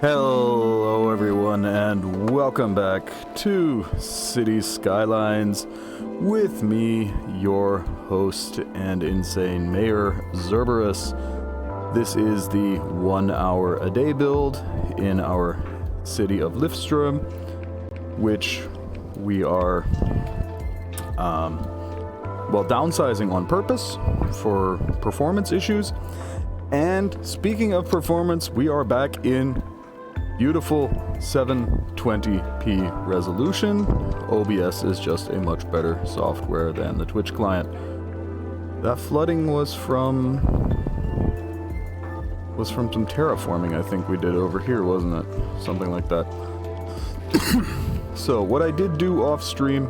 Hello everyone and welcome back to City Skylines with me, your host and insane mayor, Zerberus. This is the 1 hour a day build in our city of Liftstrom, which we are, downsizing on purpose for performance issues. And speaking of performance, we are back in beautiful 720p resolution. OBS is just a much better software than the Twitch client. That flooding was from some terraforming I think we did over here, wasn't it? Something like that. So what I did do off stream,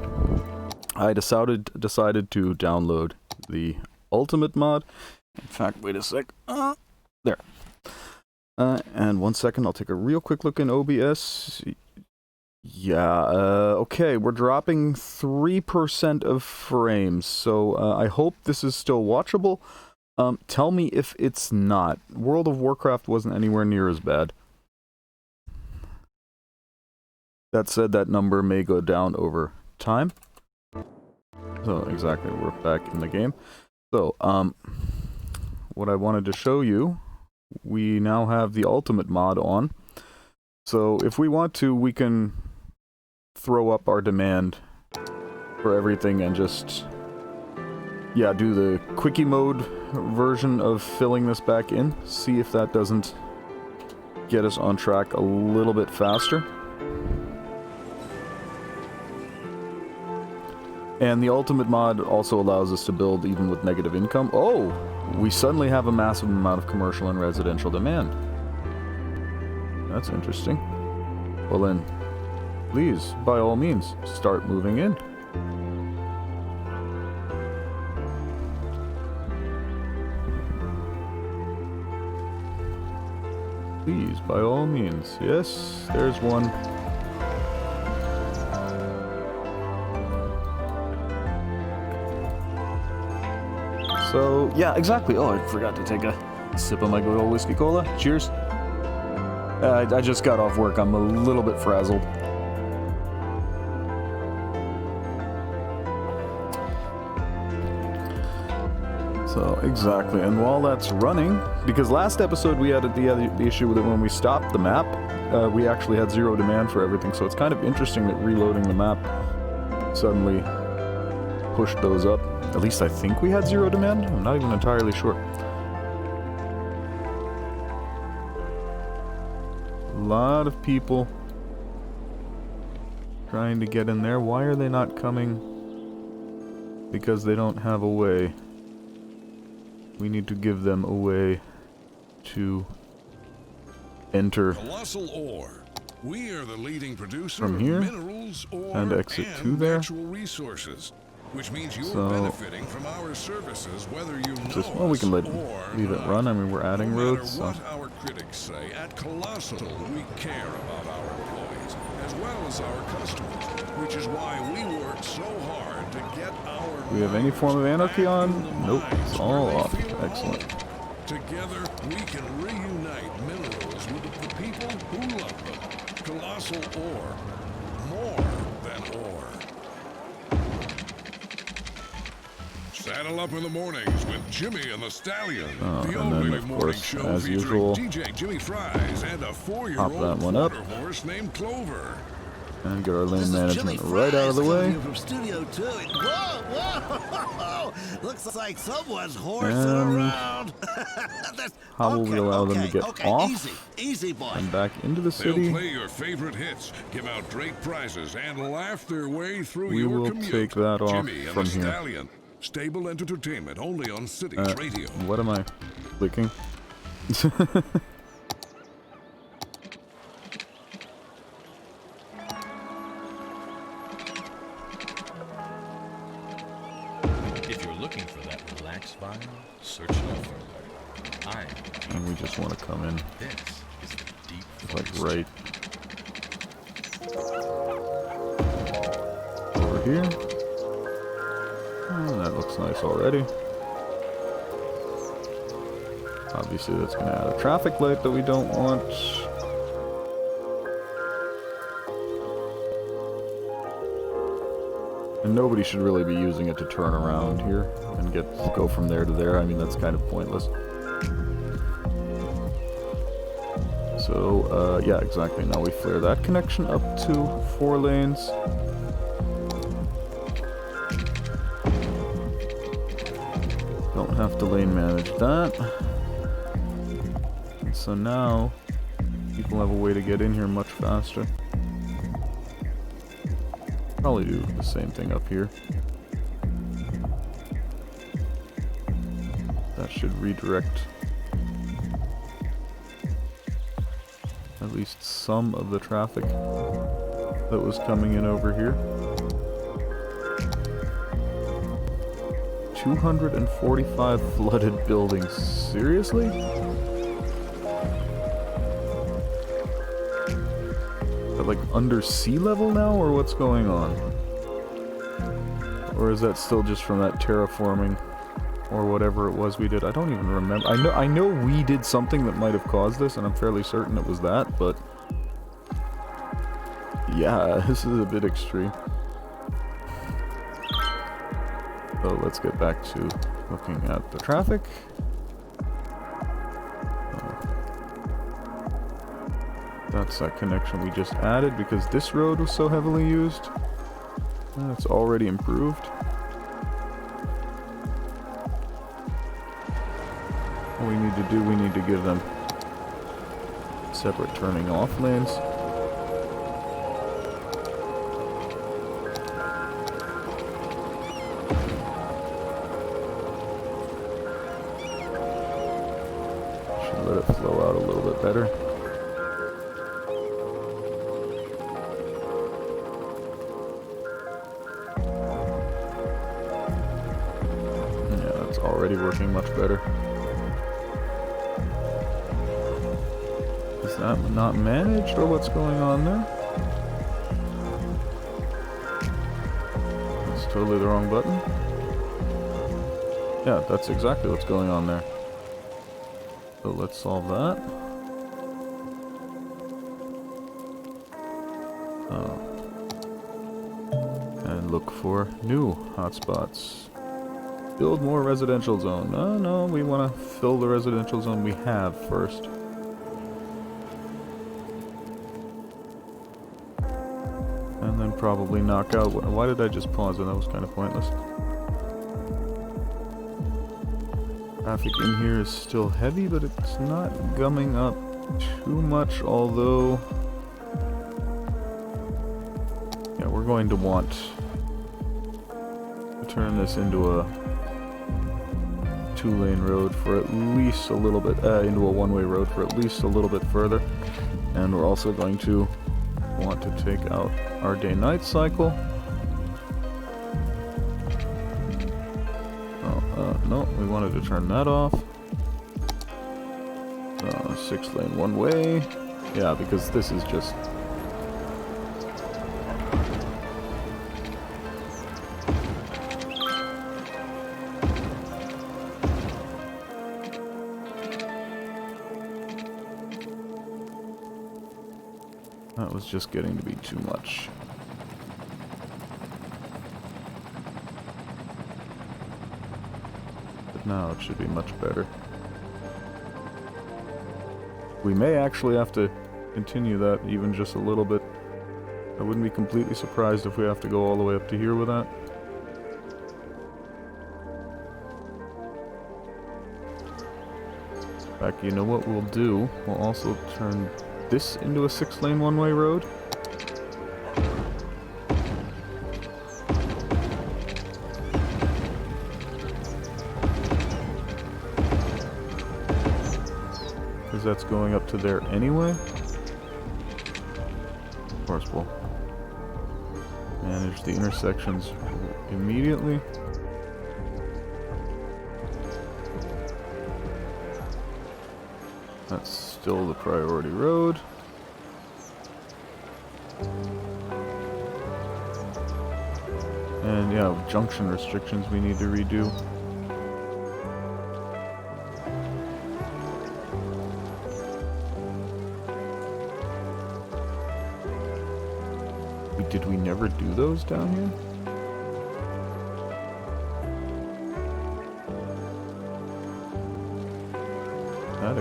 I decided to download the Ultimate mod. In fact, wait a sec. There. And 1 second, I'll take a real quick look in OBS. Yeah, okay, we're dropping 3% of frames, so I hope this is still watchable. Tell me if it's not. World of Warcraft wasn't anywhere near as bad. That said, that number may go down over time. So, exactly, we're back in the game. So, what I wanted to show you, we now have the Ultimate mod on. So if we want to, we can throw up our demand for everything and just, yeah, do the quickie mode version of filling this back in. See if that doesn't get us on track a little bit faster. And the Ultimate mod also allows us to build even with negative income. Oh! We suddenly have a massive amount of commercial and residential demand. That's interesting. Well then, please, by all means, start moving in. Please, by all means. Yes, there's one. So, yeah, exactly. Oh, I forgot to take a sip of my good old whiskey cola. Cheers. I just got off work. I'm a little bit frazzled. So, exactly. And while that's running, because last episode we had the issue with it when we stopped the map, we actually had zero demand for everything. So it's kind of interesting that reloading the map suddenly pushed those up. At least I think we had zero demand. I'm not even entirely sure. A lot of people trying to get in there. Why are they not coming? Because they don't have a way. We need to give them a way to enter. Colossal ore. We are the leading producer from here of minerals, ore, and exit to there. Natural resources. Which means you're benefiting from our services, whether you know well, we can leave it not. run. I mean, we're adding no roads. What So. our critics say, at Colossal, we care about our employees as well as our customers, which is why we work so hard to get our. Do we have any form of anarchy on? Nope, it's all off. Excellent. Together, we can reunite minerals with the people who love them. Colossal ore, more than ore. Saddle up in the mornings with Jimmy and the Stallion. The and only then, of morning course, show as featuring usual, DJ Jimmy Fries and a 4-year-old that one up. quarter horse named Clover. And get our lane management right out of the way. From Studio 2. Whoa, whoa! Looks like someone's horsing around. How will we allow them to get off easy boy. and back into the They'll city? play your favorite hits, give out great prizes, and laugh their way through We your will commute. take that off Jimmy and from the here. Stallion. Stable entertainment only on Cities Radio. What am I clicking? If you're looking for that relaxed vibe, search no further. And we just want to come in. This is the deep Like right over here. Oh, that looks nice already. Obviously that's going to add a traffic light that we don't want. And nobody should really be using it to turn around here and go from there to there. I mean, that's kind of pointless. So, yeah, exactly. Now we flare that connection up to 4 lanes. Don't have to lane manage that. And so now, people have a way to get in here much faster. Probably do the same thing up here. That should redirect at least some of the traffic that was coming in over here. 245 flooded buildings. Seriously? Like under sea level now, or what's going on? Or is that still just from that terraforming or whatever it was we did? I don't even remember. I know we did something that might have caused this, and I'm fairly certain it was that, but yeah, this is a bit extreme. So let's get back to looking at the traffic. That's that connection we just added because this road was so heavily used. It's already improved. What we need to do, we need to give them separate turning off lanes. Should let it flow out a little bit better. Already working much better. Is that not managed, or what's going on there? That's totally the wrong button. Yeah, that's exactly what's going on there. So let's solve that. And look for new hotspots. Build more residential zone. No, we want to fill the residential zone we have first. And then probably knock out... Why did I just pause it? That was kind of pointless. Traffic in here is still heavy, but it's not gumming up too much, although... Yeah, we're going to want to turn this into a 2-lane road for at least a little bit, into a 1-way road for at least a little bit further. And we're also going to want to take out our day-night cycle. No, we wanted to turn that off. 6-lane 1-way. Yeah, because this is just... That was just getting to be too much. But now it should be much better. We may actually have to continue that even just a little bit. I wouldn't be completely surprised if we have to go all the way up to here with that. In fact, you know what we'll do? We'll also turn this into a 6-lane 1-way road. Because that's going up to there anyway. Of course, we'll manage the intersections immediately. That's still the priority road. And yeah, junction restrictions we need to redo. Did we never do those down here?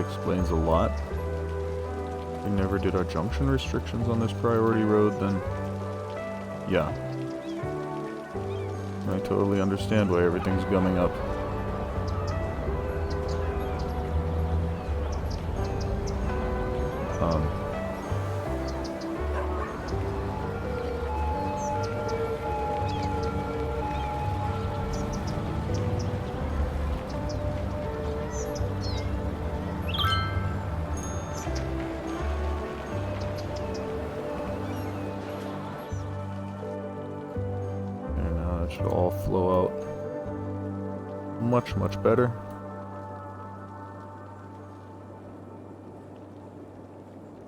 explains a lot. If we never did our junction restrictions on this priority road, then yeah. I totally understand why everything's gumming up. And now that should all flow out much, much better.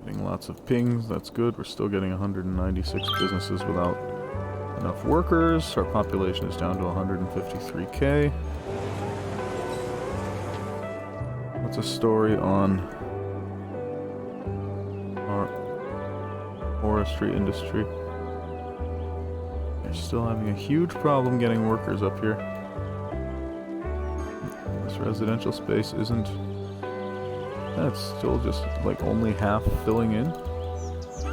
Getting lots of pings, that's good. We're still getting 196 businesses without enough workers. Our population is down to 153k. What's a story on our forestry industry? They're still having a huge problem getting workers up here. This residential space isn't... That's still just like only half filling in.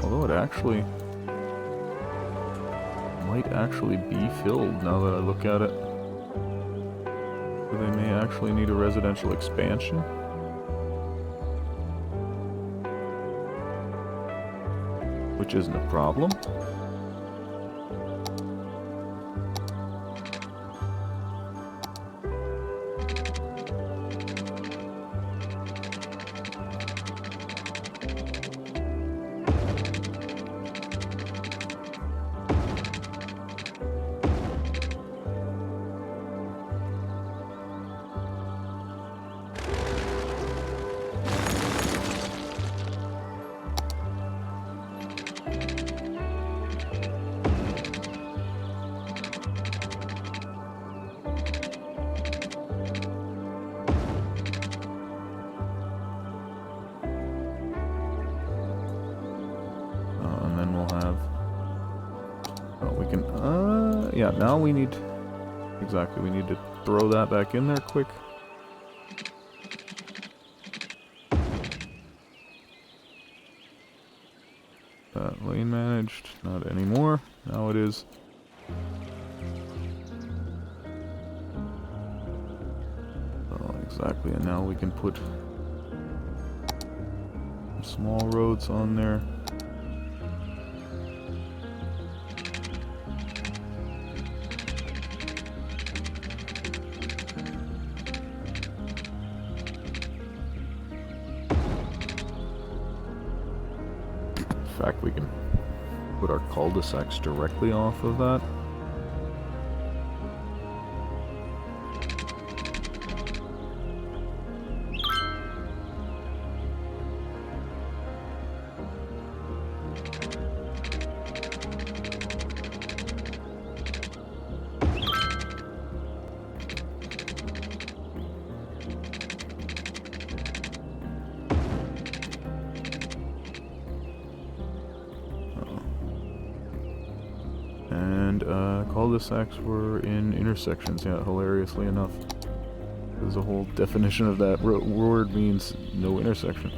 Although it actually might actually be filled now that I look at it. So they may actually need a residential expansion. Which isn't a problem. And then we'll have... Oh, we can... yeah, now we need... Exactly, we need to throw that back in there quick. Lane managed, not anymore. Now it is. Oh, exactly, and now we can put some small roads on there. In fact, we can put our cul-de-sacs directly off of that. And cul-de-sacs were in intersections, yeah, hilariously enough. There's a whole definition of that word means no intersection.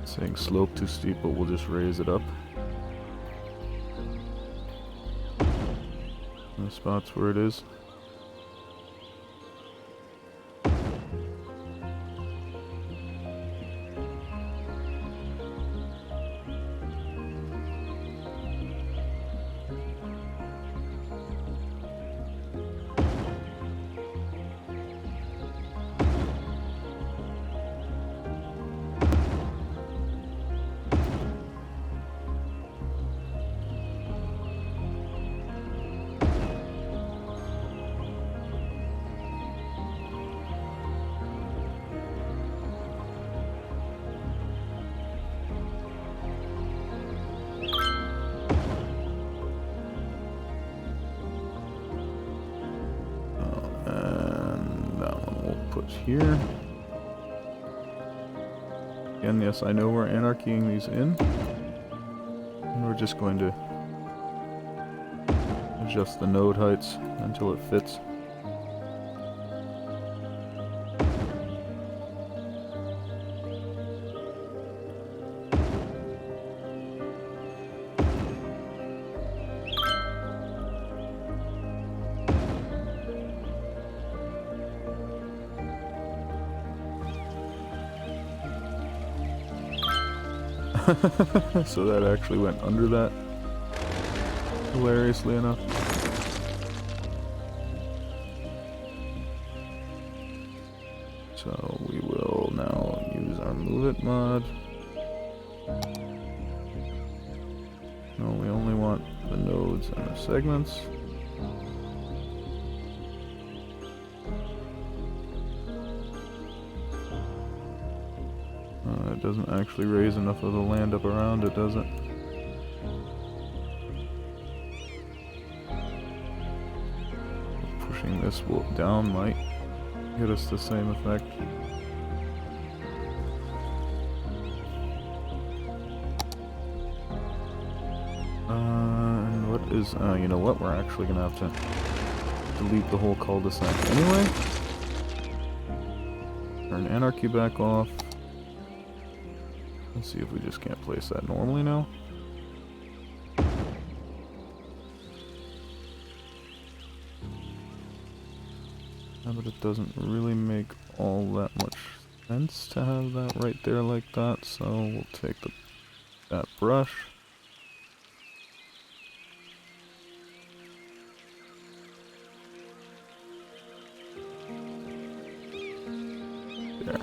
Saying slope too steep, but we'll just raise it up. The spots where it is. And that one we'll put here. again, yes, I know we're anarchying these in. And we're just going to adjust the node heights until it fits. So that actually went under that, hilariously enough. So we will now use our move it mod. No, we only want the nodes and the segments. It doesn't actually raise enough of the land up around it, does it? Pushing this down might get us the same effect. And what is... you know what? We're actually going to have to delete the whole cul-de-sac anyway. Turn anarchy back off. Let's see if we just can't place that normally now. But it doesn't really make all that much sense to have that right there like that, so we'll take that brush. There.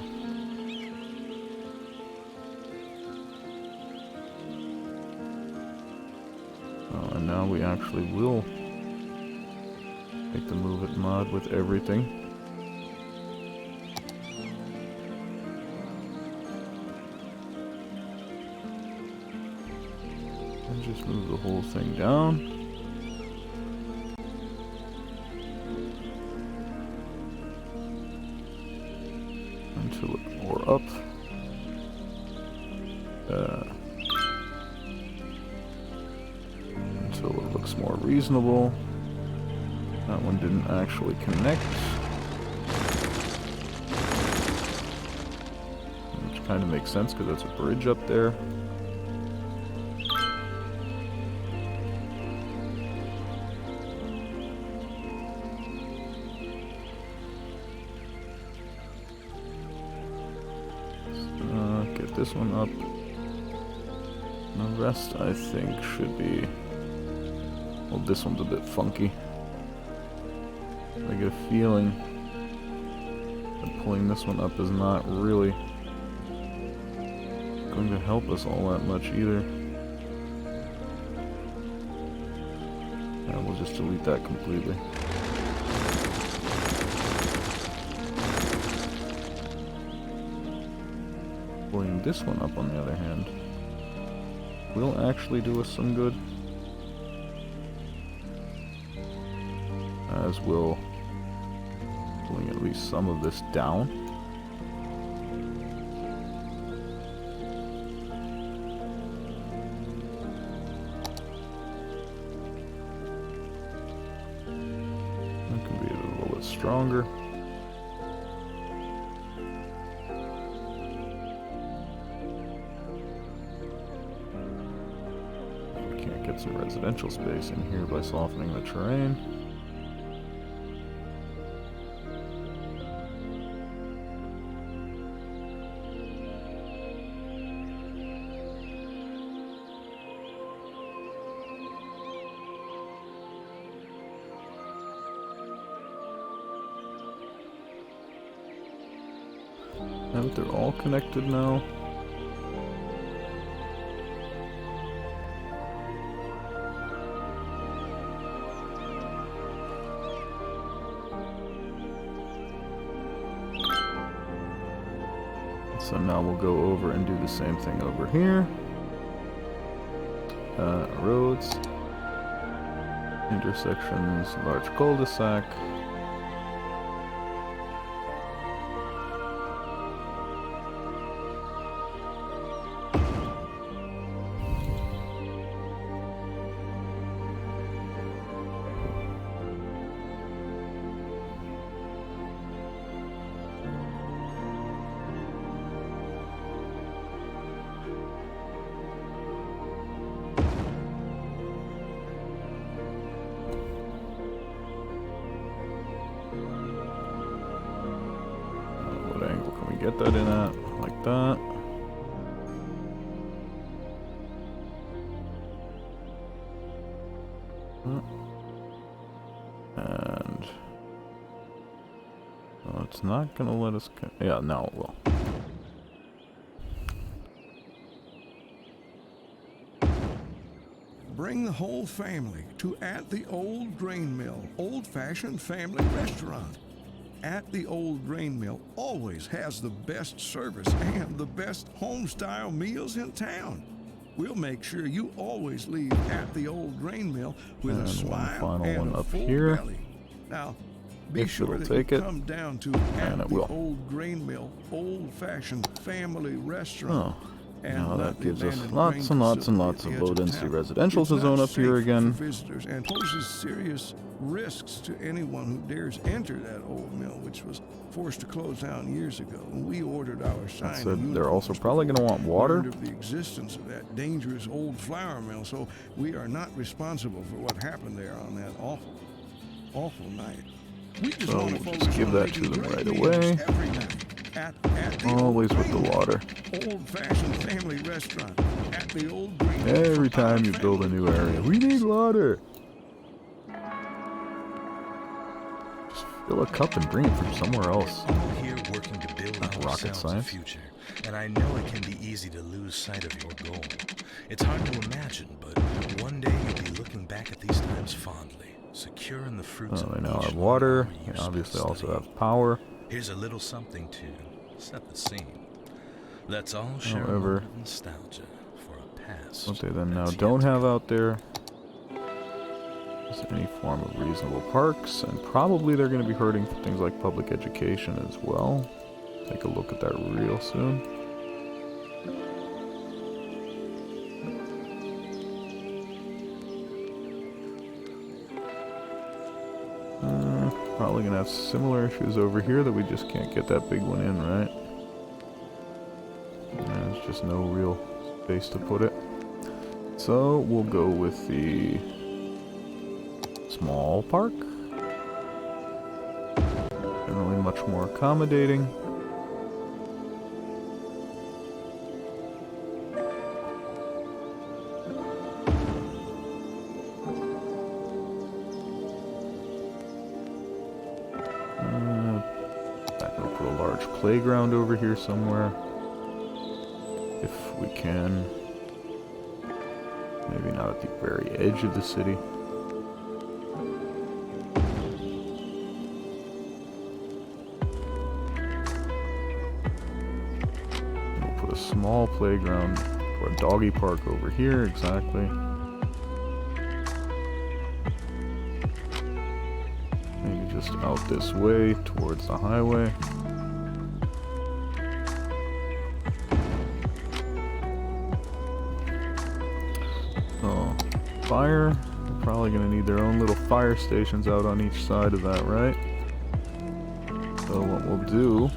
And now we actually will make the move it mod with everything. And just move the whole thing down. Until it, or up. Until it looks more reasonable. That one didn't actually connect. Which kind of makes sense because that's a bridge up there. Get this one up. The rest I think should be... Well, this one's a bit funky. I get a feeling that pulling this one up is not really going to help us all that much either. And we'll just delete that completely. Pulling this one up, on the other hand, will actually do us some good. As will pulling at least some of this down. That can be a little bit stronger. We can't get some residential space in here by softening the terrain. Now that they're all connected now. So now we'll go over and do the same thing over here. Roads, intersections, large cul-de-sac. get that in at like that. And oh, it's not gonna let us. Yeah, now it will. Bring the whole family to At the Old Grain Mill, old-fashioned family restaurant. At the Old Grain Mill always has the best service and the best home-style meals in town. We'll make sure you always leave At the Old Grain Mill with a smile and a full belly. Now, be sure that you come down to At the Old Grain Mill, old-fashioned family restaurant. Oh. Now that gives us lots and lots and lots of low-density residential to zone up here again. Visitors and poses serious risks to anyone who dares enter that old mill, which was forced to close down years ago. We ordered our sign. They're also probably going to want water. Of the existence of that dangerous old flour mill, so we are not responsible for what happened there on that awful night. We just so want we'll just give that to them right away. Every night. At Always with the water. Old-fashioned family restaurant at the Old Green. Every time you build a new area, we need water. Just fill a cup and bring it from somewhere else. We're all here working to build rocket science. a future, and I know it can be easy to lose sight of your goal. It's hard to imagine, but one day you'll be looking back at these times fondly, secure in the fruits of they now have water. They obviously also have power. Here's a little something to set the scene. Let's all share a However, moment of nostalgia for a past. what they then now don't have out there is any form of reasonable parks, and probably they're going to be hurting for things like public education as well. Take a look at that real soon. Probably gonna have similar issues over here that we just can't get that big one in, right? There's just no real space to put it. So we'll go with the small park. Generally much more accommodating. Playground over here somewhere, if we can. Maybe not at the very edge of the city. We'll put a small playground or a doggy park over here, exactly. Maybe just out this way towards the highway. Fire. They're probably going to need their own little fire stations out on each side of that, right? So what we'll do,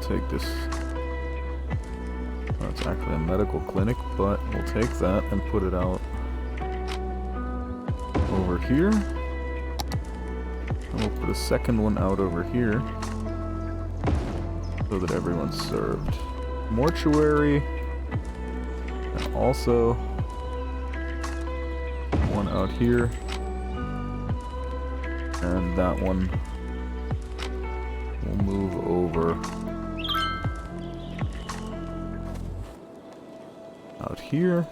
take this, well, it's actually a medical clinic, but we'll take that and put it out over here. And we'll put a second one out over here so that everyone's served. Mortuary, and also one out here, and that one will move over out here.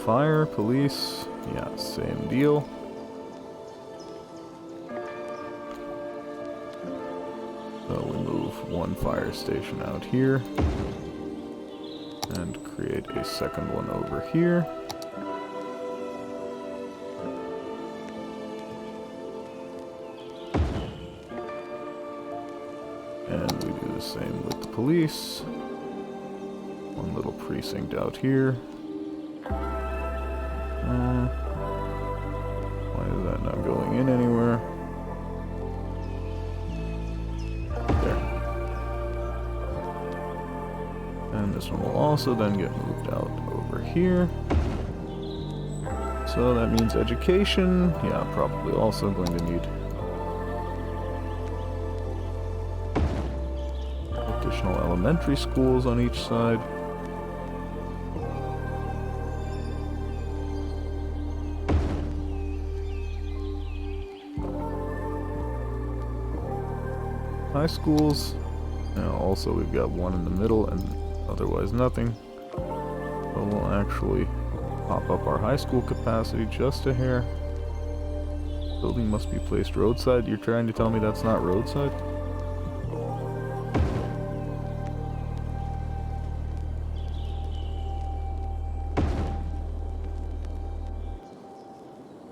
Fire, police, yeah, same deal. So we move one fire station out here and create a second one over here. And we do the same with the police. One little precinct out here. Why is that not going in anywhere? And this one will also then get moved out over here. So that means education. Yeah, probably also going to need additional elementary schools on each side. High schools. Now also we've got one in the middle and otherwise nothing. But we'll actually pop up our high school capacity just a hair. Building must be placed roadside. You're trying to tell me that's not roadside?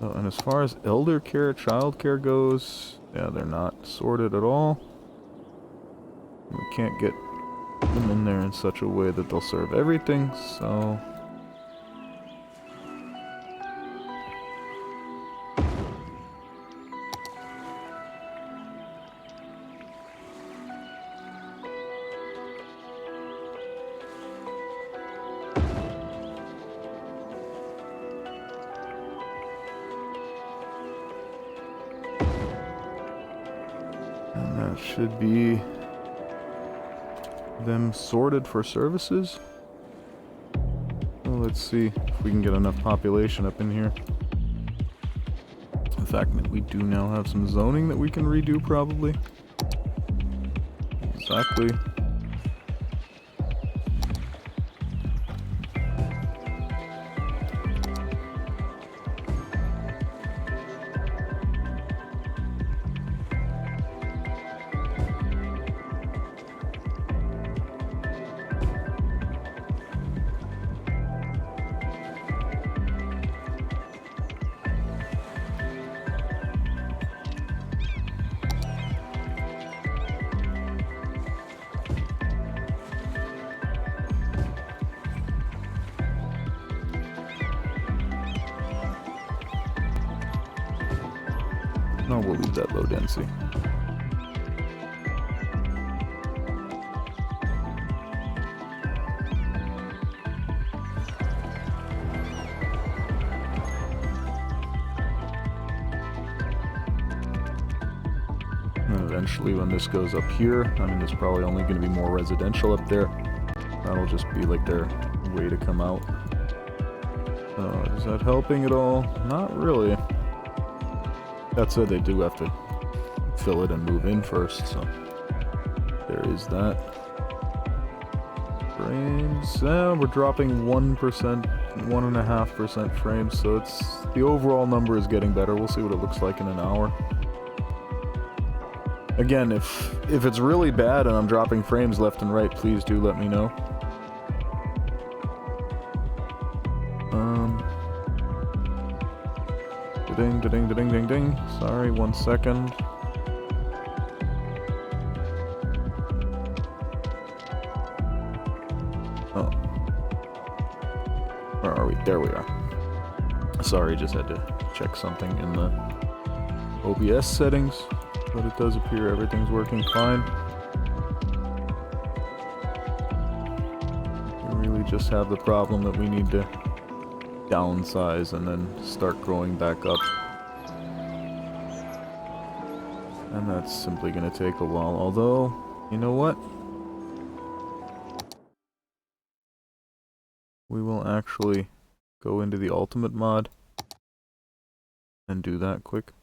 Oh, and as far as elder care, child care goes, yeah, they're not sorted at all. We can't get them in there in such a way that they'll serve everything, so... And that should be them sorted for services. Well, let's see if we can get enough population up in here. The fact that we do now have some zoning that we can redo, probably. Exactly. No, we'll leave that low density. And eventually when this goes up here, I mean, there's probably only going to be more residential up there. That'll just be like their way to come out. Is that helping at all? Not really. That said, they do have to fill it and move in first, so there is that. Frames, we're dropping 1%, 1.5% frames, so it's the overall number is getting better. We'll see what it looks like in an hour. Again, if it's really bad and I'm dropping frames left and right, please do let me know. Ding, ding, ding, ding, ding. Sorry, 1 second. Oh. Where are we? There we are. Sorry, just had to check something in the OBS settings, but it does appear everything's working fine. We really just have the problem that we need to downsize and then start growing back up. And that's simply going to take a while, although, you know what? We will actually go into the ultimate mod and do that quick.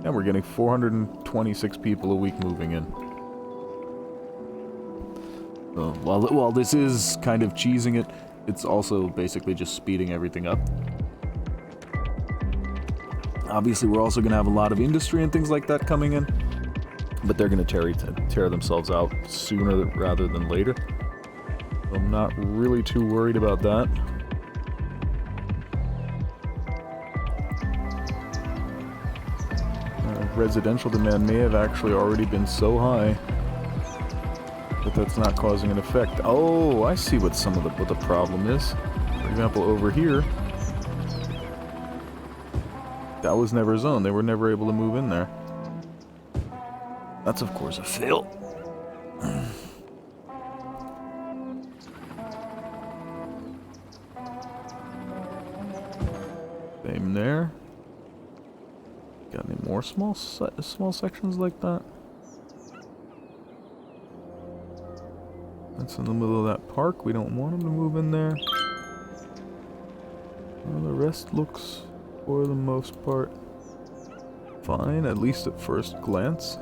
And we're getting 426 people a week moving in. So while this is kind of cheesing it, it's also basically just speeding everything up. Obviously, we're also going to have a lot of industry and things like that coming in, but they're going to tear themselves out sooner rather than later. So I'm not really too worried about that. Residential demand may have actually already been so high that that's not causing an effect. Oh, I see what what the problem is. For example, over here, that was never zoned. They were never able to move in there. That's of course a fail. Same there. Got any more small sections like that? That's in the middle of that park. We don't want them to move in there. Well, the rest looks, for the most part, fine, at least at first glance.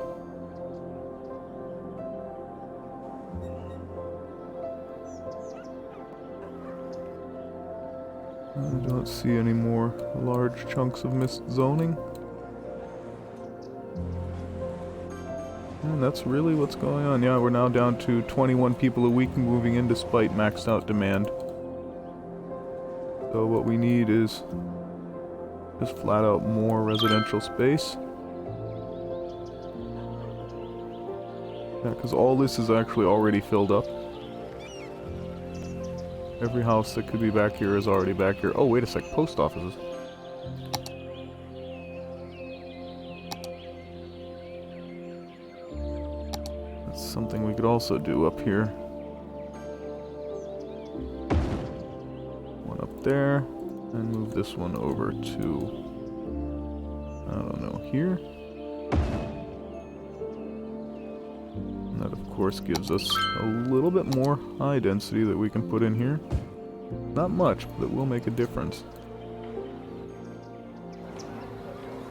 I don't see any more large chunks of missed zoning. And that's really what's going on. Yeah, we're now down to 21 people a week moving in despite maxed out demand. So what we need is just flat out more residential space. Yeah, because all this is actually already filled up. Every house that could be back here is already back here. Oh, wait a sec, post offices. That's something we could also do up here. One up there, and move this one over to, I don't know, here. And that of course gives us a little bit more high density that we can put in here. Not much, but it will make a difference.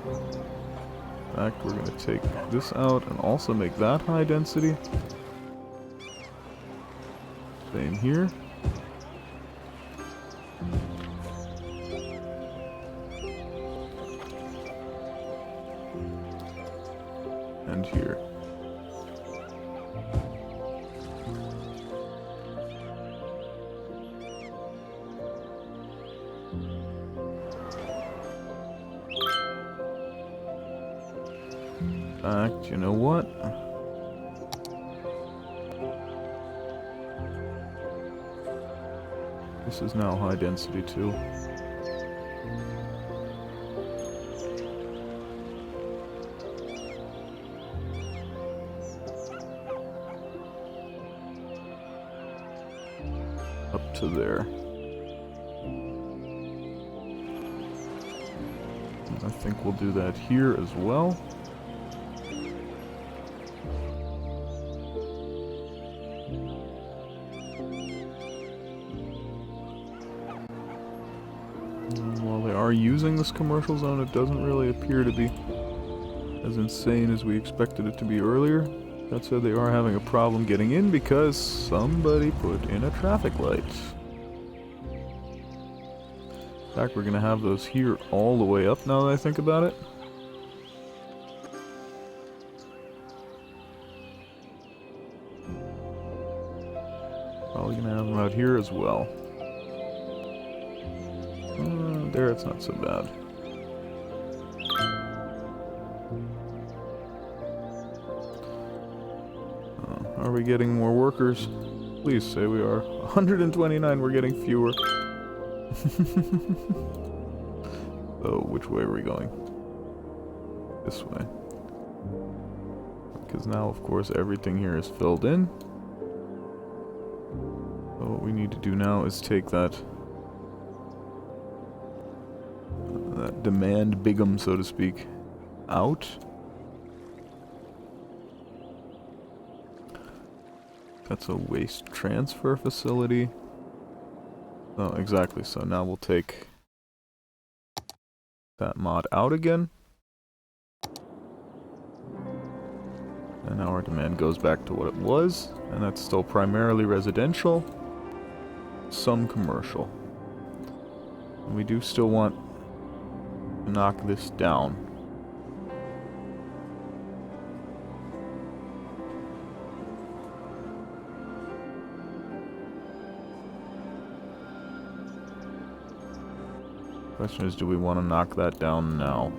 In fact, we're going to take this out and also make that high density. Same here. And here. In fact, you know what? This is now high density too. Up to there. And I think we'll do that here as well. Using this commercial zone, it doesn't really appear to be as insane as we expected it to be earlier. That said, they are having a problem getting in because somebody put in a traffic light. In fact, we're gonna have those here all the way up now that I think about it. Probably gonna have them out here as well. There, it's not so bad. Are we getting more workers? Please say we are. 129, we're getting fewer. So, which way are we going? This way. Because now, of course, everything here is filled in. So what we need to do now is take that demand bigum, so to speak, out. That's a waste transfer facility. Oh, exactly. So now we'll take that mod out again. And now our demand goes back to what it was. And that's still primarily residential. Some commercial. And we do still want to knock this down. Question is, do we want to knock that down now?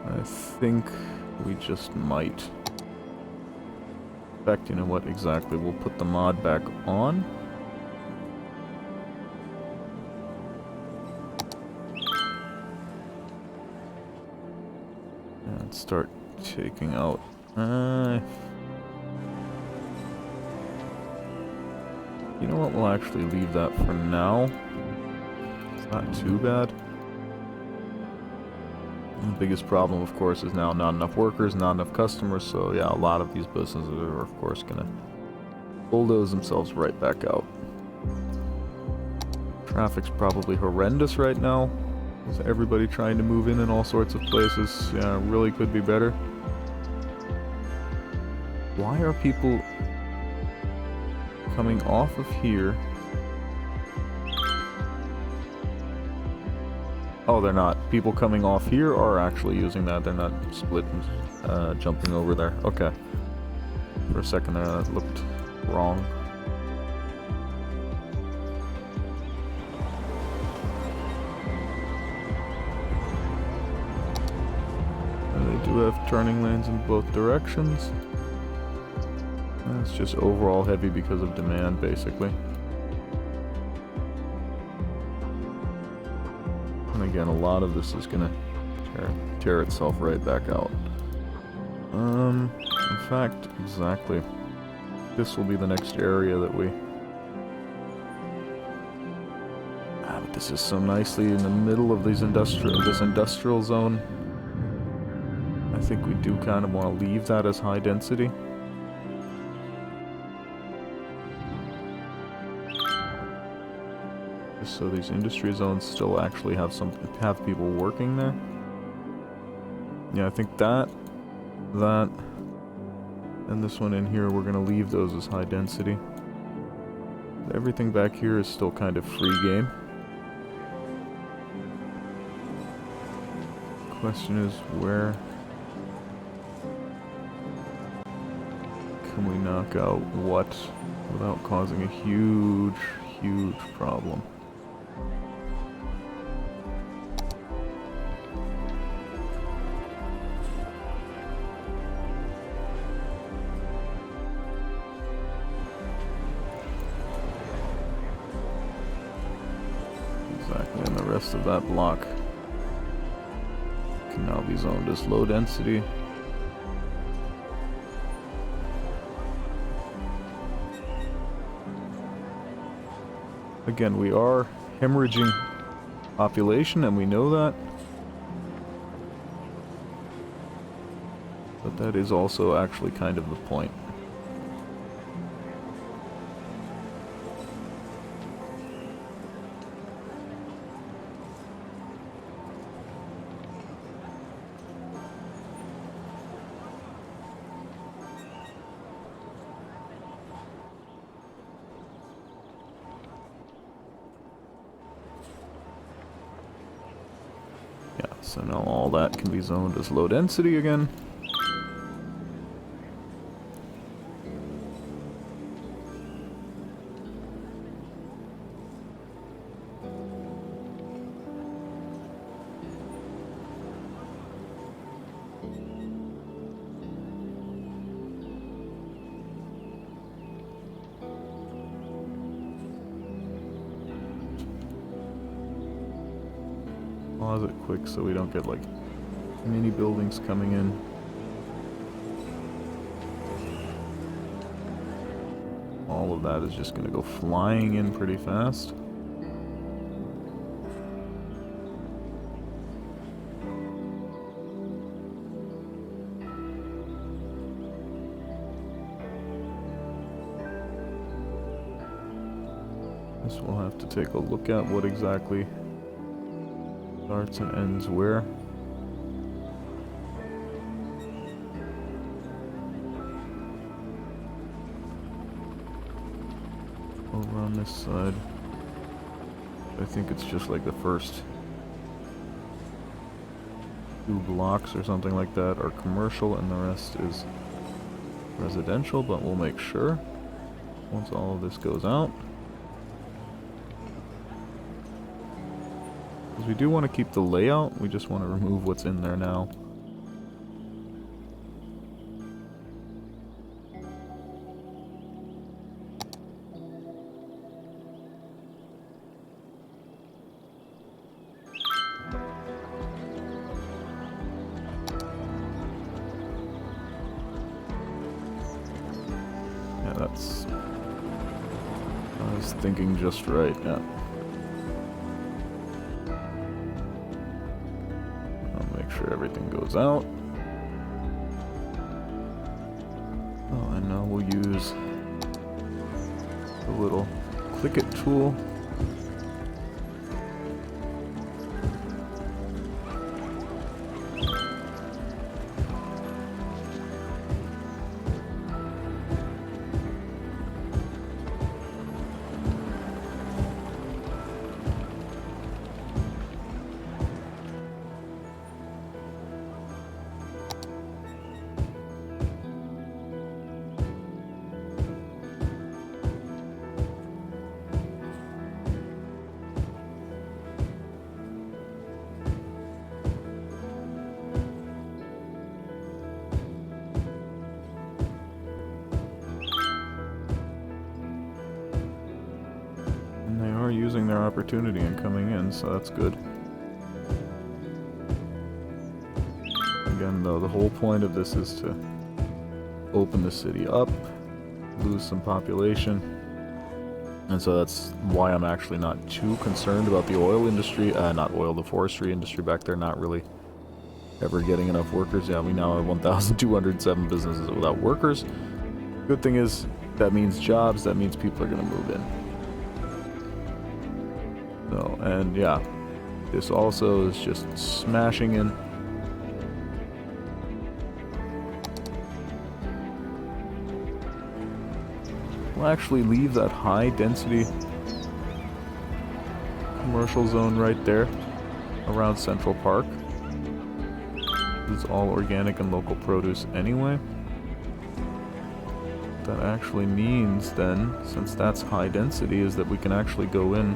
I think we just might. In fact, you know what? Exactly. We'll put the mod back on. And start taking out... You know what? We'll actually leave that for now. It's not too bad. The biggest problem, of course, is now not enough workers, not enough customers, so yeah, a lot of these businesses are, of course, gonna bulldoze themselves right back out. Traffic's probably horrendous right now. There's everybody trying to move in all sorts of places. Yeah, really could be better. Why are people coming off of here? Oh, they're not. People coming off here are actually using that. They're not splitting, jumping over there. Okay. For a second there, that looked wrong. And they do have turning lanes in both directions. And it's just overall heavy because of demand, basically. And again, a lot of this is gonna tear itself right back out. In fact, exactly. This will be the next area that we... but this is so nicely in the middle of this industrial zone. I think we do kind of want to leave that as high density. Just so these industry zones still actually have people working there. Yeah, I think that, and this one in here, we're gonna leave those as high density. Everything back here is still kind of free game. Question is, where can we knock out what without causing a huge problem? Exactly, and the rest of that block can now be zoned as low density. Again, we are hemorrhaging population, and we know that. But that is also actually kind of the point. Yeah, so now all that can be zoned as low density again. Pause it quick so we don't get like mini buildings coming in. All of that is just going to go flying in pretty fast. This we'll have to take a look at what exactly starts and ends where. Over on this side, I think it's just like the first 2 blocks or something like that are commercial and the rest is residential, but we'll make sure once all of this goes out. Because we do want to keep the layout, we just want to remove what's in there now. Yeah, that's I was thinking just right, yeah. I'll make sure everything goes out. Oh, and now we'll use the little click it tool. Using their opportunity and coming in, so that's good. Again, though, the whole point of this is to open the city up, lose some population, and so that's why I'm actually not too concerned about the oil industry, not oil, the forestry industry back there, not really ever getting enough workers. Yeah, we now have 1,207 businesses without workers. Good thing is, that means jobs, that means people are going to move in. So, and yeah, this also is just smashing in. We'll actually leave that high density commercial zone right there around Central Park. It's all organic and local produce anyway. That actually means then, since that's high density, is that we can actually go in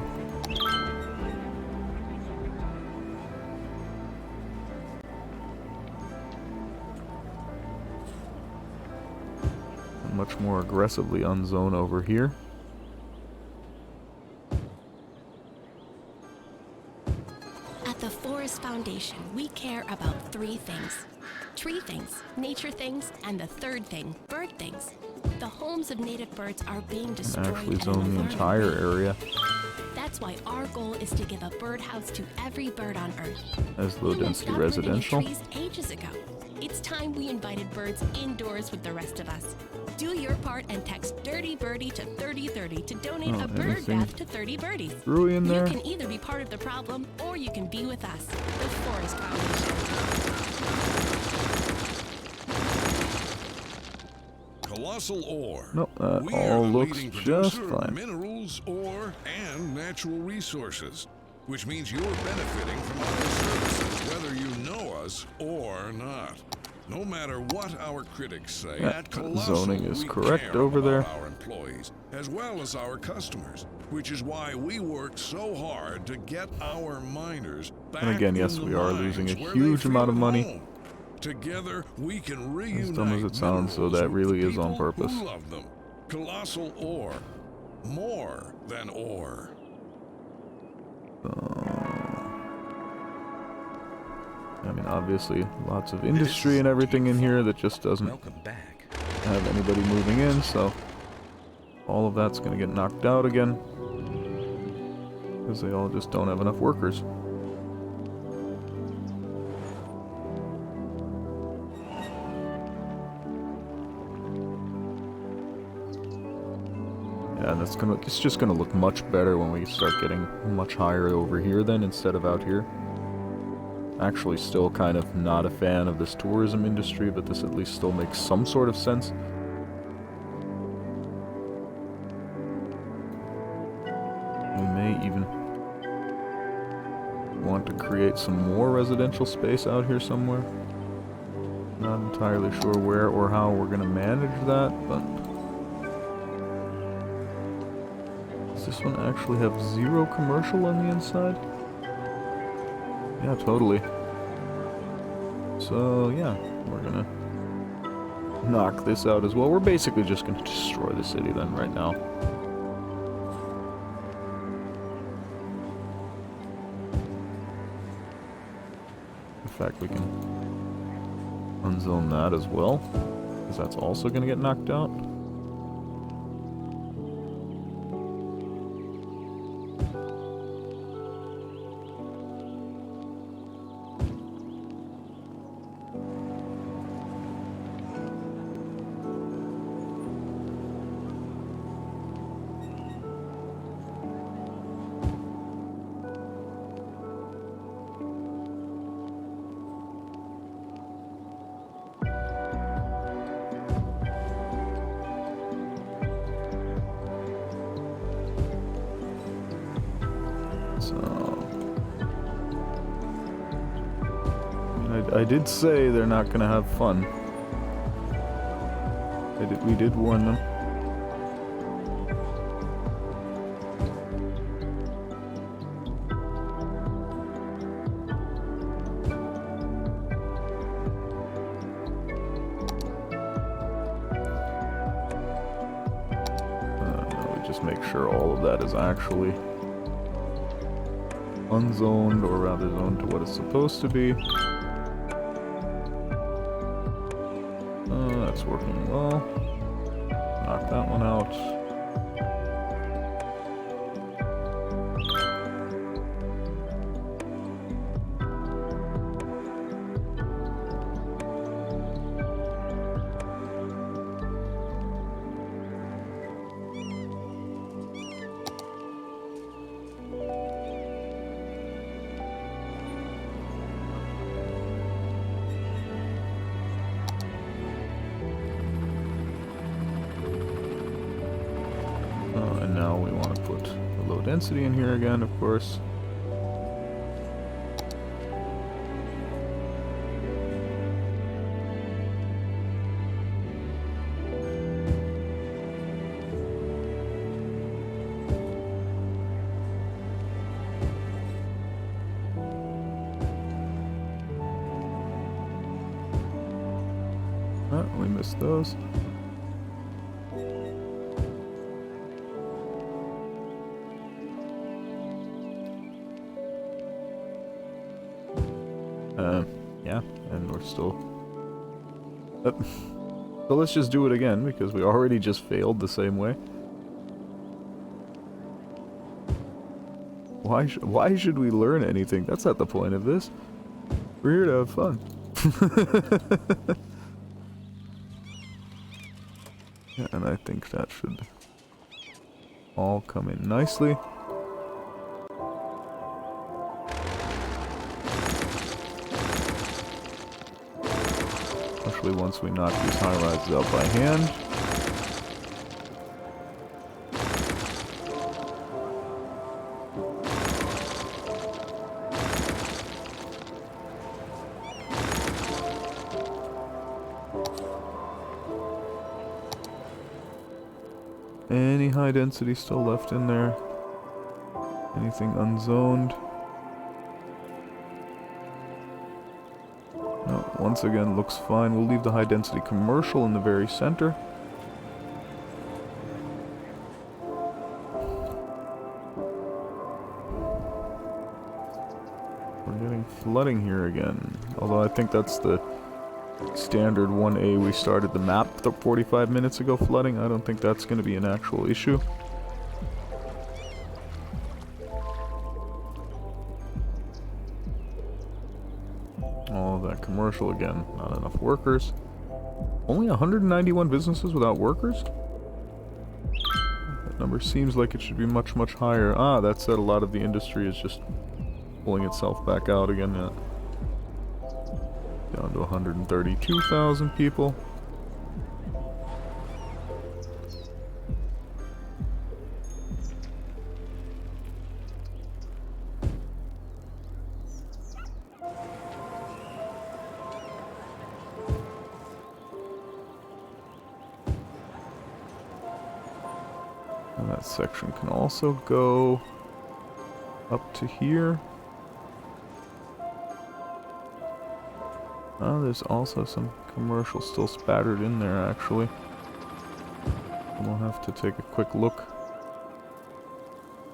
much more aggressively unzone over here. At the Forest Foundation, we care about 3 things. Tree things, nature things, and the third thing, bird things. The homes of native birds are being destroyed. Actually zone the entire area. That's why our goal is to give a birdhouse to every bird on Earth. As low density residential. Trees ages ago. It's time we invited birds indoors with the rest of us. Do your part and text Dirty Birdie to 3030 to donate a bird bath to 30 birdies. Brewery in there. You can either be part of the problem or you can be with us, the Forest Foundation. Colossal ore. No, that We all are the looks leading just producer of fine. minerals, ore, and natural resources, which means you're benefiting from our services, whether you know us or not. No matter what our critics say, Yeah, at Colossal, zoning is we correct care over about there. our employees, as well as our customers, which is why we work so hard to get our miners back And again, yes, in the we are mines losing a where huge they amount of feel at money. home. Together, we can reunite As dumb as it sounds, so minerals that with really the is on people purpose. who love them. Colossal ore. More than ore. I mean, obviously, lots of industry and everything in here that just doesn't Welcome back. have anybody moving in, so all of that's going to get knocked out again. Because they all just don't have enough workers. Yeah, and it's just gonna look much better when we start getting much higher over here then instead of out here. Actually still kind of not a fan of this tourism industry, but this at least still makes some sort of sense. We may even want to create some more residential space out here somewhere. Not entirely sure where or how we're gonna manage that, but does this one actually have 0 commercial on the inside? Yeah, totally. So, yeah, we're gonna knock this out as well. We're basically just gonna destroy the city then right now. In fact, we can unzone that as well, because that's also gonna get knocked out. So I did say they're not gonna have fun. We did warn them. No, we just make sure all of that is actually unzoned, or rather zoned to what it's supposed to be. That's working well. Knock that one out. And now we want to put the low density in here again, of course. Oh, we missed those. Yeah, and we're still... So let's just do it again, because we already just failed the same way. Why should we learn anything? That's not the point of this. We're here to have fun. Yeah, and I think that should all come in nicely. Especially once we knock these high rises out by hand. Any high density still left in there? Anything unzoned? No, once again, looks fine. We'll leave the high density commercial in the very center. We're getting flooding here again. Although I think that's the standard 1A we started the map 45 minutes ago flooding. I don't think that's going to be an actual issue. All of that commercial again. Not enough workers. Only 191 businesses without workers? That number seems like it should be much, much higher. Ah, that said, a lot of the industry is just pulling itself back out again. Yeah. Down to 132,000 people. And that section can also go up to here. Oh, there's also some commercial still spattered in there, actually. We'll have to take a quick look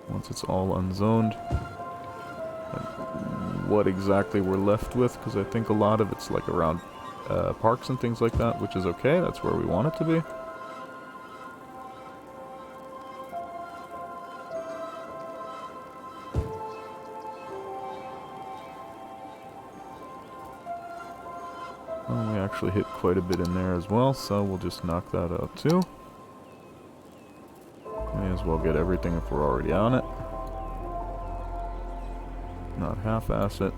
once it's all unzoned at what exactly we're left with, because I think a lot of it's like around parks and things like that, which is okay. That's where we want it to be. Oh, we actually hit quite a bit in there as well, so we'll just knock that out too. May as well get everything if we're already on it. Not half-ass it.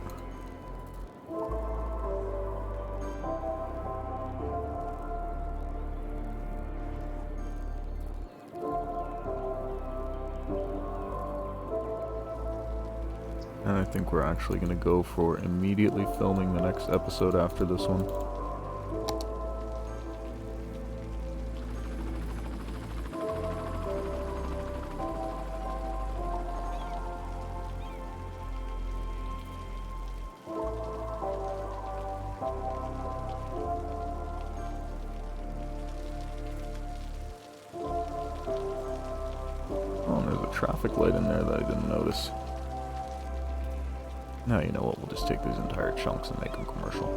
think we're actually going to go for immediately filming the next episode after this one. Oh, there's a traffic light in there that I didn't notice. Now you know what, we'll just take these entire chunks and make them commercial.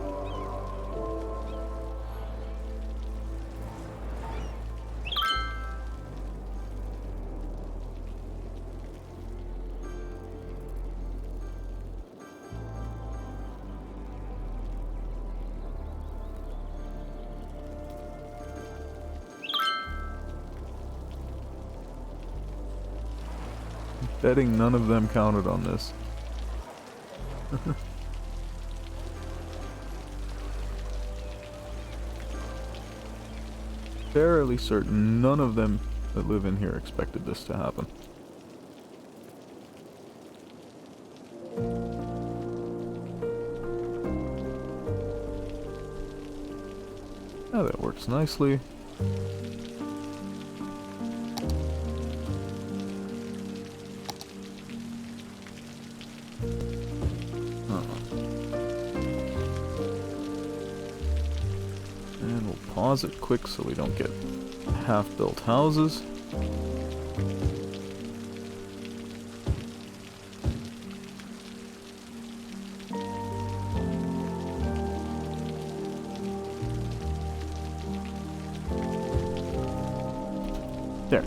Betting none of them counted on this. Fairly certain none of them that live in here expected this to happen. Yeah, that works nicely. And we'll pause it quick so we don't get half-built houses. There.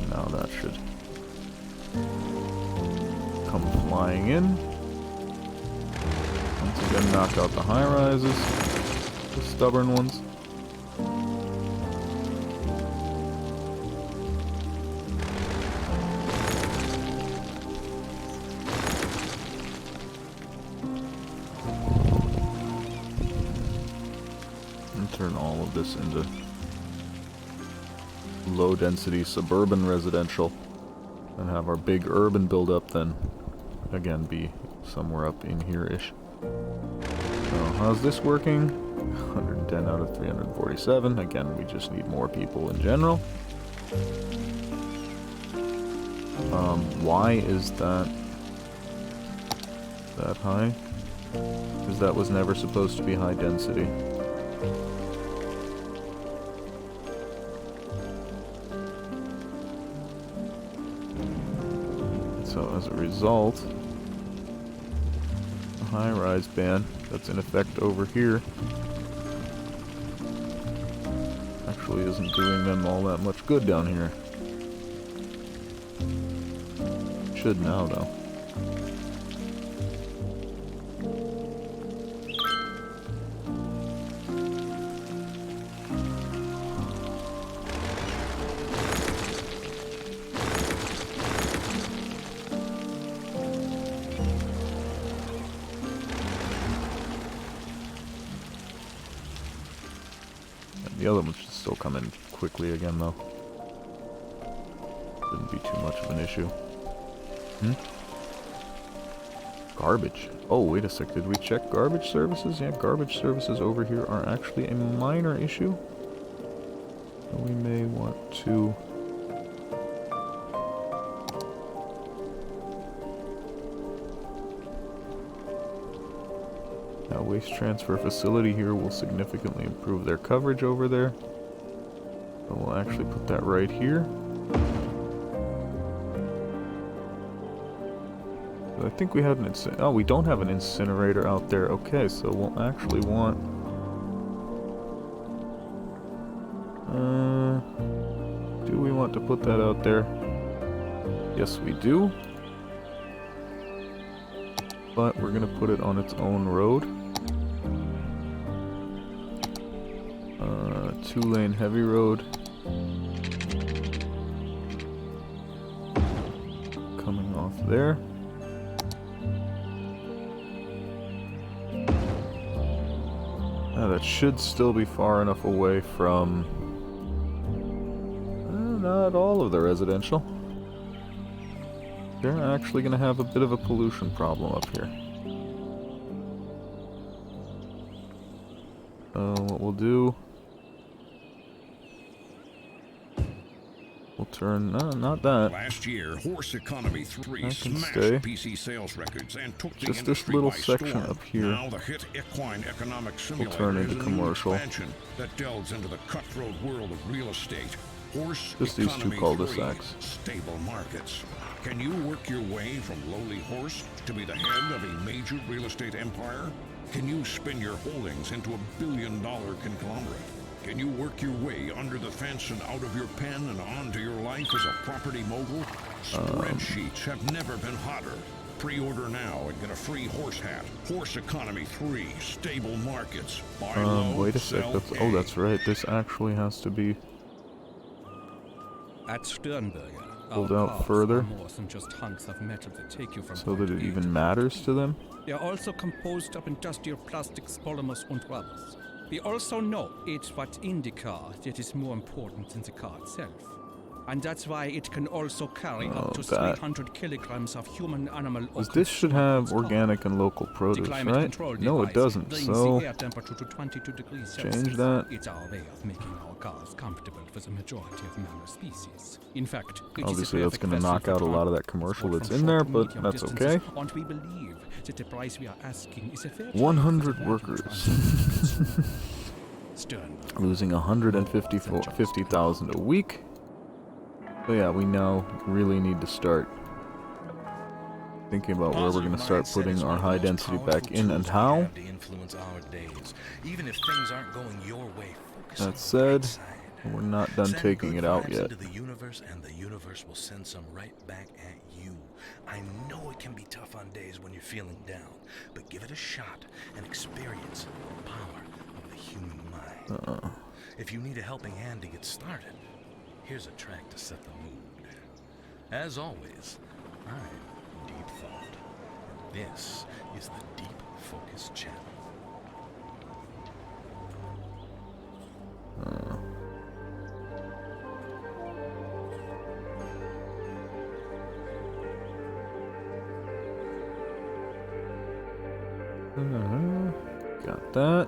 Now that should come flying in. Once again, knock out the high-rises, the stubborn ones. And turn all of this into low-density suburban residential, and have our big urban build-up then again be somewhere up in here-ish. So how's this working? 110 out of 347. Again, we just need more people in general. Why is that high? Because that was never supposed to be high density. So as a result, the high-rise ban that's in effect over here actually isn't doing them all that much good down here. Should now, though. The other ones should still come in quickly again, though. Shouldn't be too much of an issue. Garbage. Oh, wait a sec. Did we check garbage services? Yeah, garbage services over here are actually a minor issue. So we may want to... That waste transfer facility here will significantly improve their coverage over there. So we'll actually put that right here. I think we had an oh, we don't have an incinerator out there. Okay, so we'll actually want... do we want to put that out there? Yes, we do. But we're gonna put it on its own road. 2-lane heavy road. Coming off there. That should still be far enough away from... not all of the residential. they're actually going to have a bit of a pollution problem up here. What we'll do... We'll turn... No, not that. Last year, Horse Economy 3 That can smashed stay. PC sales records and took the Just industry this little by section storm. up here. Now the hit equine economic simulator turn is into a commercial. new expansion that delves into the cutthroat world of real estate. Horse Just these two Economy cul-de-sacs. 3 stable markets. Can you work your way from lowly horse to be the head of a major real estate empire? Can you spin your holdings into a billion-dollar conglomerate? Can you work your way under the fence and out of your pen and onto your life as a property mogul? Spreadsheets have never been hotter. Pre-order now and get a free horse hat. Horse Economy 3 stable markets. Buy low, Wait a sec. sell That's, high. oh, that's right. This actually has to be At Sternberger, pulled our out cars further are more than just hunks of metal that take you from so point that to it B even to matters to them. They are also composed of industrial plastics, polymers, and rubbers. We also know it's what's in the car that is more important than the car itself. And that's why it can also carry up to that. 300 kilograms of human, animal, or Because this should have consumer goods organic and local The produce, climate right? control No, it device doesn't. brings So, the air temperature to 22 degrees change Celsius. that. It's our way of making our cars comfortable for the majority of mammal species. In fact, it is a obviously that's perfect going to vessel knock for out a lot of that transport commercial that's from in there, short to but medium that's distances, okay. And we believe that the price we are asking is a fair 100 trade for the workers. value Sternberg. Losing 150,000 a week. So yeah, we now really need to start thinking about where we're going to start putting our high density back in and how. To influence our days. Even if things aren't going your way, focus on That the said, bright side. we're not done Send taking good it out vibes yet. into the universe, and the universe will send some right back at you. I know it can be tough on days when you're feeling down, but give it a shot and experience the power of the human mind. If you need a helping hand to get started, here's a track to set the mood. As always, I'm Deep Thought. This is the Deep Focus Channel. Got that.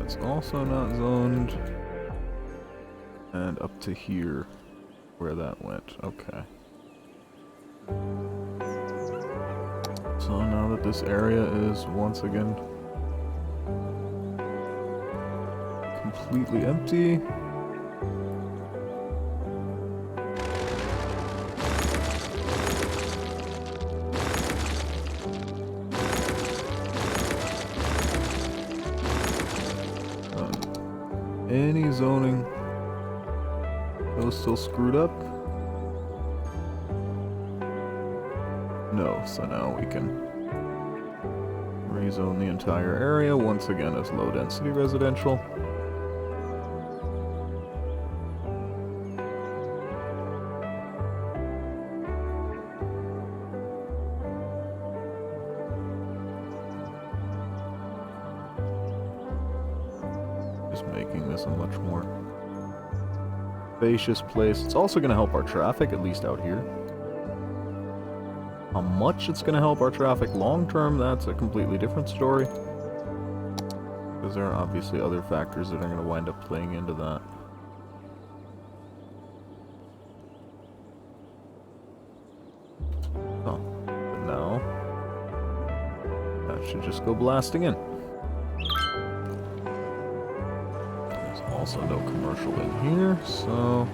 It's also not zoned. And up to here, where that went. Okay. So now that this area is once again completely empty. Any zoning? Those still screwed up? No, so now we can rezone the entire area once again as low density residential. Just making this a much more spacious place. It's also going to help our traffic, at least out here. How much it's going to help our traffic long term, that's a completely different story. Because there are obviously other factors that are going to wind up playing into that. Oh, but now, that should just go blasting in. There's also no commercial in here, so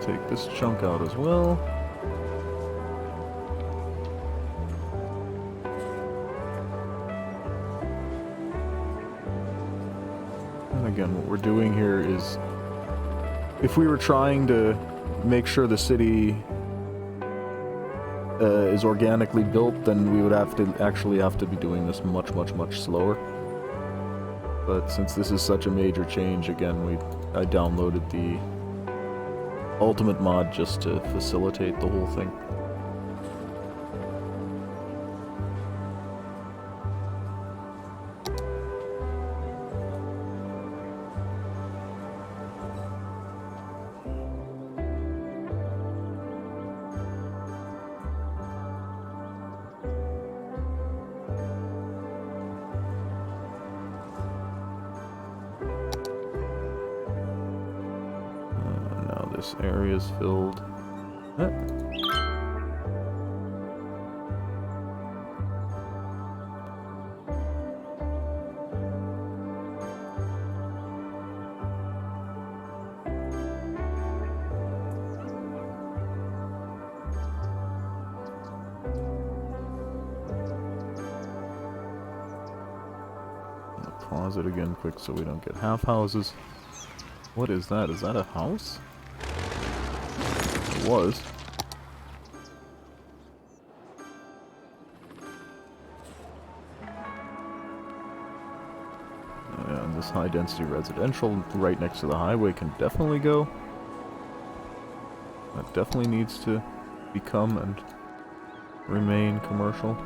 take this chunk out as well. And again, what we're doing here is, if we were trying to make sure the city is organically built, then we would have to be doing this much slower. But since this is such a major change, again, I downloaded the Ultimate mod just to facilitate the whole thing. This area is filled. Pause it again quick so we don't get half houses. What is that? Is that a house? It was. And this high density residential right next to the highway can definitely go. That definitely needs to become and remain commercial.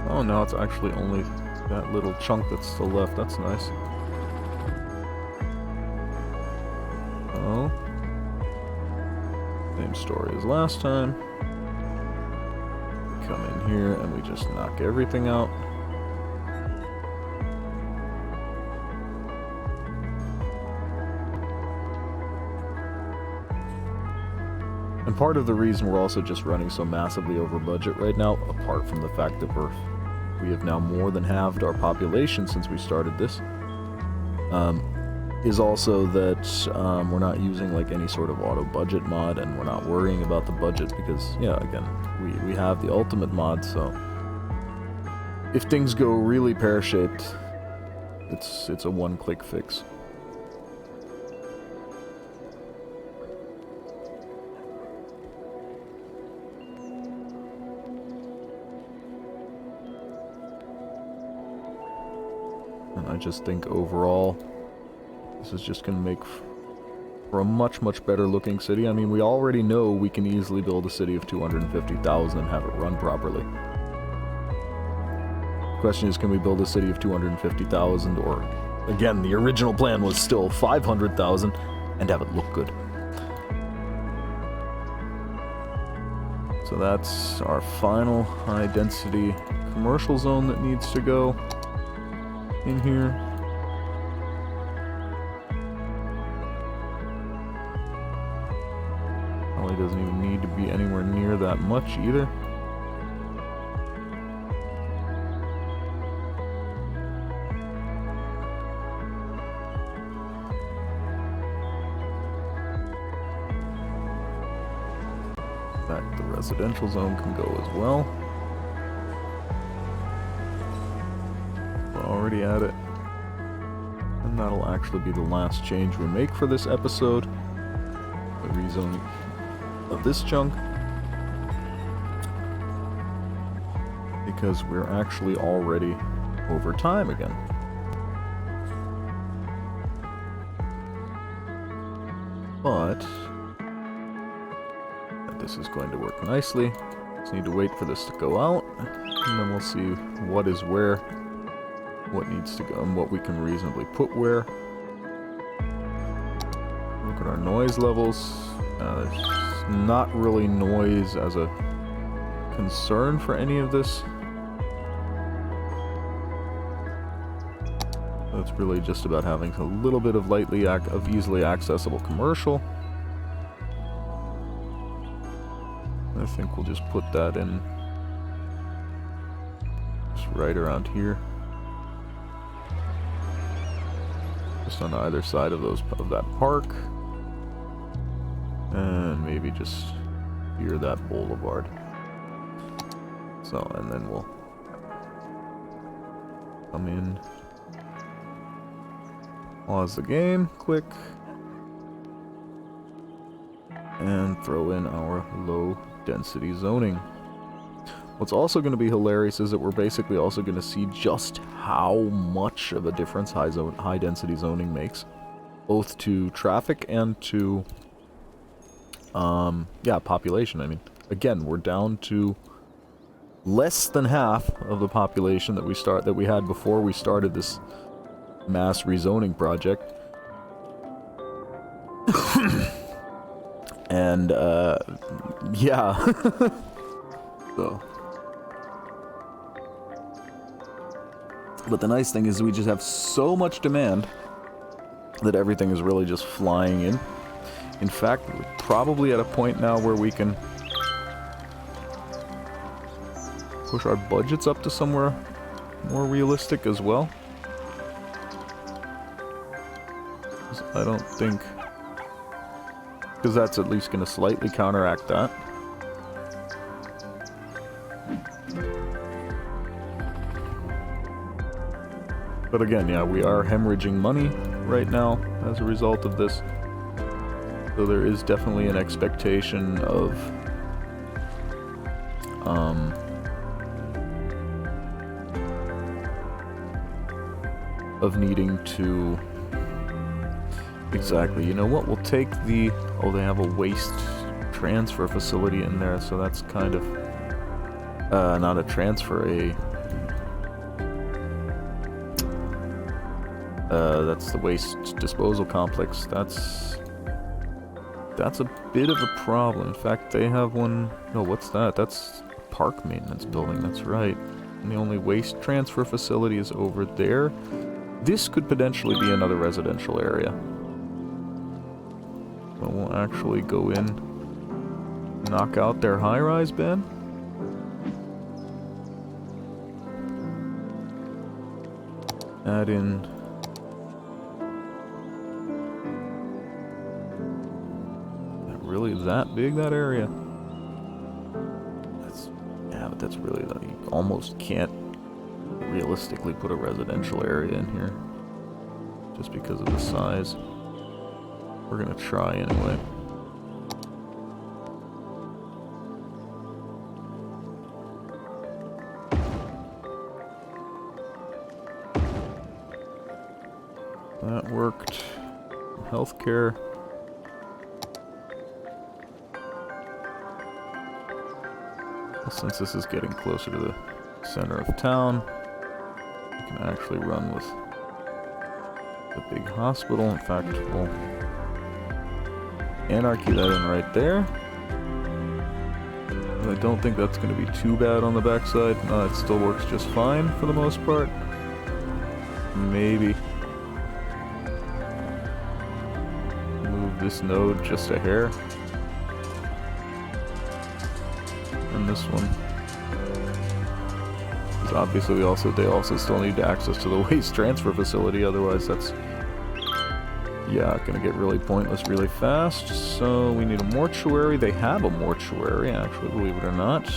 Oh, now it's actually only that little chunk that's still left. That's nice. Oh. Same story as last time. We come in here and we just knock everything out. And part of the reason we're also just running so massively over budget right now, apart from the fact that we have now more than halved our population since we started this, is also that we're not using like any sort of auto budget mod, and we're not worrying about the budget because, yeah, again, we have the ultimate mod, so if things go really pear-shaped, it's a one-click fix. And I just think overall, this is just going to make for a much better looking city. I mean, we already know we can easily build a city of 250,000 and have it run properly. The question is, can we build a city of 250,000, or, again, the original plan was still 500,000, and have it look good? So that's our final high density commercial zone that needs to go in here. Probably doesn't even need to be anywhere near that much either. In fact, the residential zone can go as well. Already at it. And that'll actually be the last change we make for this episode. The rezoning of this chunk. Because we're actually already over time again. But this is going to work nicely. Just need to wait for this to go out, and then we'll see what is where, what needs to go, and what we can reasonably put where. Look at our noise levels. There's not really noise as a concern for any of this. So it's really just about having a little bit of easily accessible commercial. I think we'll just put that in just right around here. Just on either side of that park. And maybe just near that boulevard. So, and then we'll come in, pause the game, click, and throw in our low density zoning. What's also going to be hilarious is that we're basically also going to see just how much of a difference high density zoning makes, both to traffic and to population. I mean, again, we're down to less than half of the population that we had before we started this mass rezoning project. And yeah. So, but the nice thing is we just have so much demand that everything is really just flying in. In fact, we're probably at a point now where we can push our budgets up to somewhere more realistic as well. 'Cause I don't think... because that's at least going to slightly counteract that. But again, yeah, we are hemorrhaging money right now as a result of this. So there is definitely an expectation of needing to... Exactly, you know what, we'll take the... oh, they have a waste transfer facility in there, so that's kind of... not a transfer, that's the waste disposal complex. That's a bit of a problem. In fact, they have one... no, what's that? That's a park maintenance building, that's right. And the only waste transfer facility is over there. This could potentially be another residential area. So we'll actually go in, knock out their high-rise bin. Add in... really that big, that area? Yeah, but that's really... you almost can't realistically put a residential area in here. Just because of the size. We're gonna try anyway. That worked. Healthcare. Well, since this is getting closer to the center of town, we can actually run with the big hospital. In fact, we'll anarchy that in right there. I don't think that's going to be too bad on the backside. No, it still works just fine for the most part. Maybe move this node just a hair. And this one. Because obviously they also still need access to the waste transfer facility, otherwise that's... yeah, gonna get really pointless really fast. So we need a mortuary. They have a mortuary, actually, believe it or not.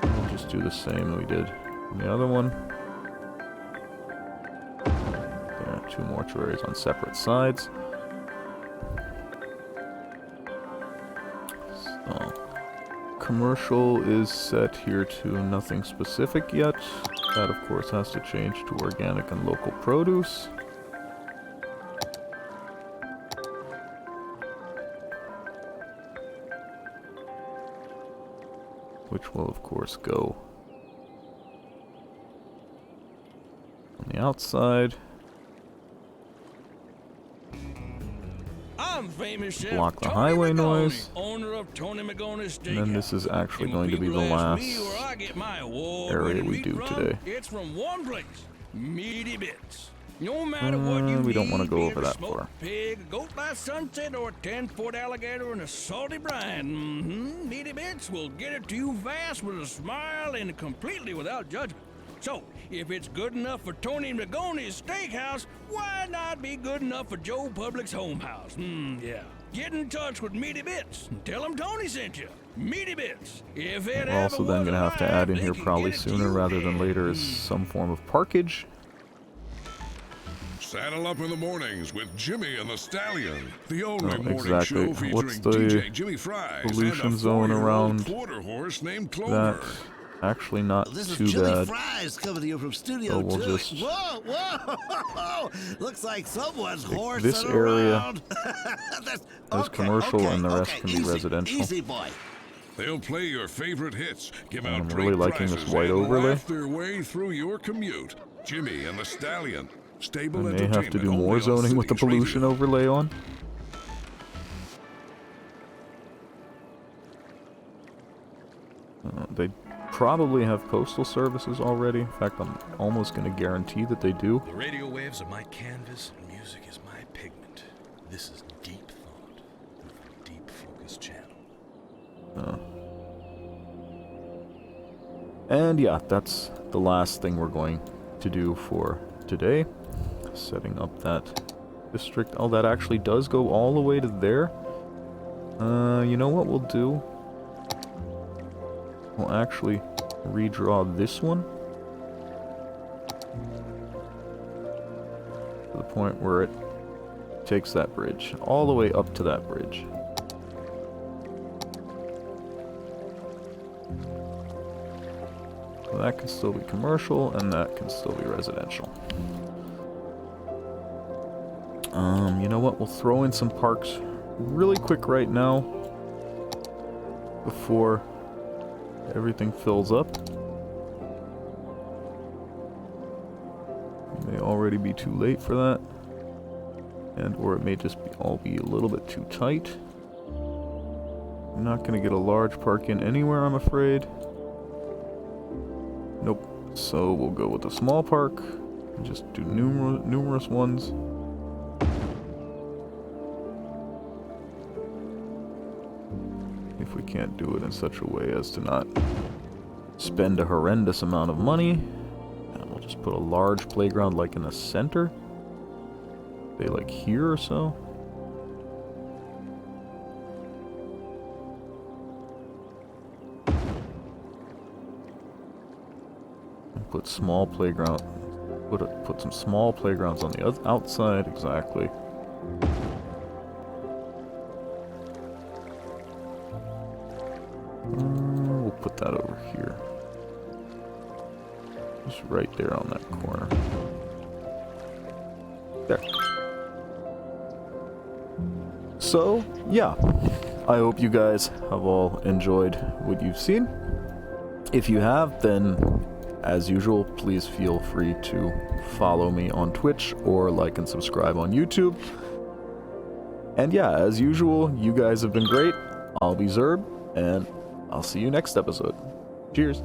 We'll just do the same that we did on the other one. There are two mortuaries on separate sides. So, commercial is set here to nothing specific yet. That, of course, has to change to organic and local produce. Which will, of course, go on the outside. I'm famous chef Block the Tony highway Magoni, noise. owner of Tony Magoni's And then this is actually going to be the last area we do today. It's from one place, Meaty Bits. No matter what you we don't want to need, go be over it a that smoked far. pig, a goat by sunset, or a 10-foot alligator in a salty brine. Meaty Bits will get it to you fast with a smile and completely without judgment. So, if it's good enough for Tony Magoni's steakhouse, why not be good enough for Joe Public's home house? Yeah. get in touch with Meaty Bits and tell them Tony sent you. Meaty Bits. If it We're also then going to have to add in here probably sooner rather than later is some form of parkage. Saddle up in the mornings with Jimmy and the Stallion, the only morning exactly. show featuring What's the DJ Jimmy Fries pollution and a zone 4-year-old around quarter horse named Clover. that? Actually not This is too Jimmy bad. Fries coming to you from Studio So we'll 2. just- Whoa, whoa! Looks like someone's horsing this area around. is commercial and the rest can be easy, residential. Easy, boy. They'll play your favorite hits, give I'm out really great liking this prizes, white and overlay. laugh their way through your commute. Jimmy and the Stallion. Stable I may have to entertainment do only more on zoning with the Cities pollution Radio. overlay on. They probably have postal services already. In fact, I'm almost going to guarantee that they do. The radio waves are my canvas, and music is my pigment. This is deep thought with a deep focus channel. And yeah, that's the last thing we're going to do for today. Setting up that district. Oh, that actually does go all the way to there. You know what we'll do? We'll actually redraw this one to the point where it takes that bridge all the way up to that bridge. So that can still be commercial and that can still be residential. You know what? We'll throw in some parks really quick right now before everything fills up. It may already be too late for that. And or it may just be all be a little bit too tight. I'm not gonna get a large park in anywhere, I'm afraid. Nope. So we'll go with a small park and just do numerous ones. If we can't do it in such a way as to not spend a horrendous amount of money. And we'll just put a large playground like in the center. Say like here or so. And put small playground. Put some small playgrounds on the outside, exactly. We'll put that over here. Just right there on that corner. There. So, yeah. I hope you guys have all enjoyed what you've seen. If you have, then, as usual, please feel free to follow me on Twitch or like and subscribe on YouTube. And yeah, as usual, you guys have been great. I'll be Zerb, and I'll see you next episode. Cheers.